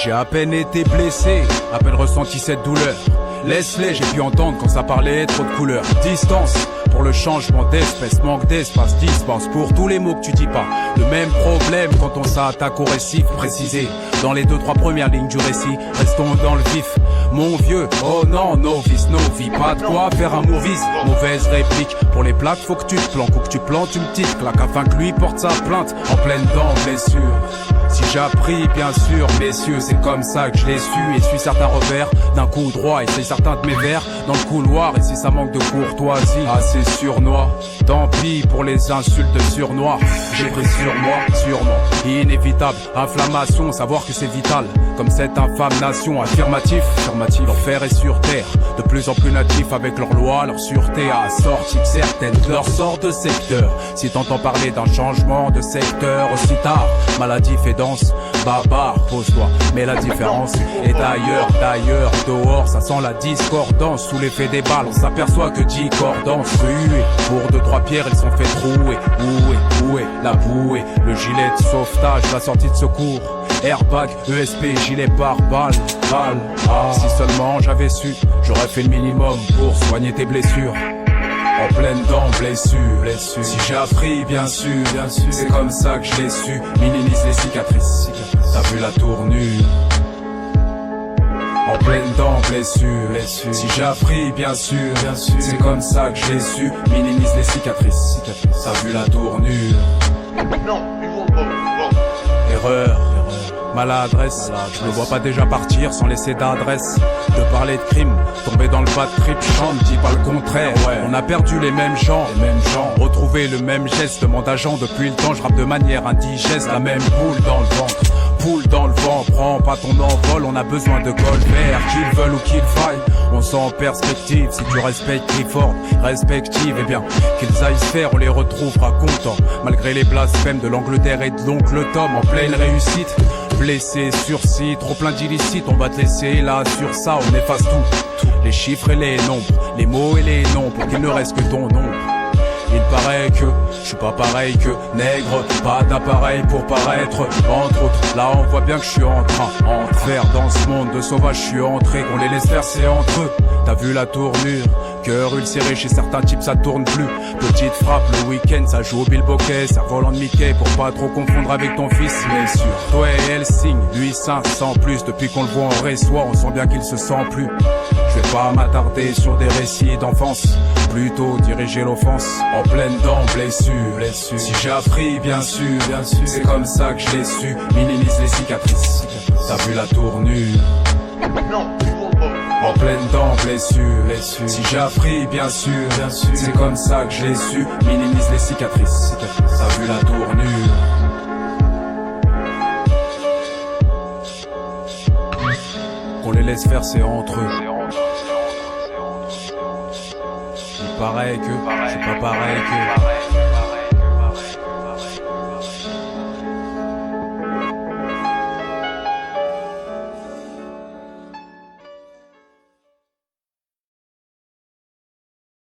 J'ai à peine été blessé, à peine ressenti cette douleur. Laisse-les, j'ai pu entendre quand ça parlait trop de couleurs. Distance pour le changement d'espèce, manque d'espace, dispense pour tous les mots que tu dis pas. Le même problème quand on s'attaque au récif précisé. Dans les 2-3 premières lignes du récit, restons dans le vif. Mon vieux, oh non, novice, novice, pas de quoi faire un movies. Mauvaise réplique, pour les plaques faut que tu te planques ou que tu plantes une petite claque afin que lui porte sa plainte en pleine dent blessure. Si j'appris, bien sûr, messieurs, c'est comme ça que je l'ai su. Et suis certains revers d'un coup droit, essaye certains de mes vers dans le couloir. Et si ça manque de courtoisie, assez surnois. Tant pis pour les insultes surnois. J'ai pris sur moi, sûrement, inévitable. Inflammation, savoir que c'est vital. Comme cette infâme nation, affirmatif, affirmatif. L'enfer est sur terre, de plus en plus natifs avec leurs lois, leur sûreté assortie certaines de leur sort de secteur. Si t'entends parler d'un changement de secteur aussi tard, maladie fait danse, barbare, pose-toi. Mais la différence est d'ailleurs, dehors, ça sent la discordance. Sous l'effet des balles, on s'aperçoit que discordance ruée. Pour 2-3 pierres, ils sont fait trouer. Où est la bouée? Le gilet de sauvetage, la sortie de secours. Airbag, ESP, gilet pare-balles, balle. Si seulement j'avais su, j'aurais fait le minimum pour soigner tes blessures. En pleine dent, blessure. Si j'ai appris, bien sûr, c'est comme ça que je l'ai su. Minimise les cicatrices, t'as vu la tournure. En pleine dent, blessure. Si j'ai appris, bien sûr, c'est comme ça que je l'ai su. Minimise les cicatrices, t'as vu la tournure. Non, il faut pas. Erreur. Maladresse, je me vois pas déjà partir sans laisser d'adresse. De parler de crime, tomber dans le bad trip, chante, dis pas le contraire. Ouais. On a perdu les mêmes gens, retrouver le même geste, demande à Jean depuis le temps, je rappe de manière indigeste, la même boule dans le ventre. Poule dans le vent, prends pas ton envol, on a besoin de Goldberg, qu'ils veulent ou qu'ils faillent. On sent en perspective, si tu respectes Clifford, respective, eh bien, qu'ils aillent se faire, on les retrouvera contents. Malgré les blasphèmes de l'Angleterre et de l'oncle Tom, en pleine réussite. Blessé, sursis, trop plein d'illicites, on va te laisser là sur ça, on efface tout. Les chiffres et les nombres, les mots et les noms, pour qu'il ne reste que ton nom. Il paraît que je suis pas pareil que nègre, pas d'appareil pour paraître. Entre autres, là on voit bien que je suis en train de faire dans ce monde de sauvages, je suis entré, qu'on les laisse faire c'est entre eux. T'as vu la tournure, cœur ulcéré chez certains types ça tourne plus. Petite frappe le week-end, ça joue au bilboquet, cerf-volant de Mickey pour pas trop confondre avec ton fils. Mais sur toi et elle signe, lui 500 plus. Depuis qu'on le voit en réçoit, on sent bien qu'il se sent plus. Je vais pas m'attarder sur des récits d'enfance, plutôt diriger l'offense. En pleine dent, blessure. Si j'ai appris, bien sûr, c'est comme ça que je l'ai su. Minimise les cicatrices, t'as vu la tournure. Non, il faut pas. En pleine dent, blessure. Si j'ai appris, bien sûr, c'est comme ça que je l'ai su. Minimise les cicatrices, t'as vu la tournure. Qu'on les laisse faire, c'est entre eux. Il paraît que je suis pas pareil que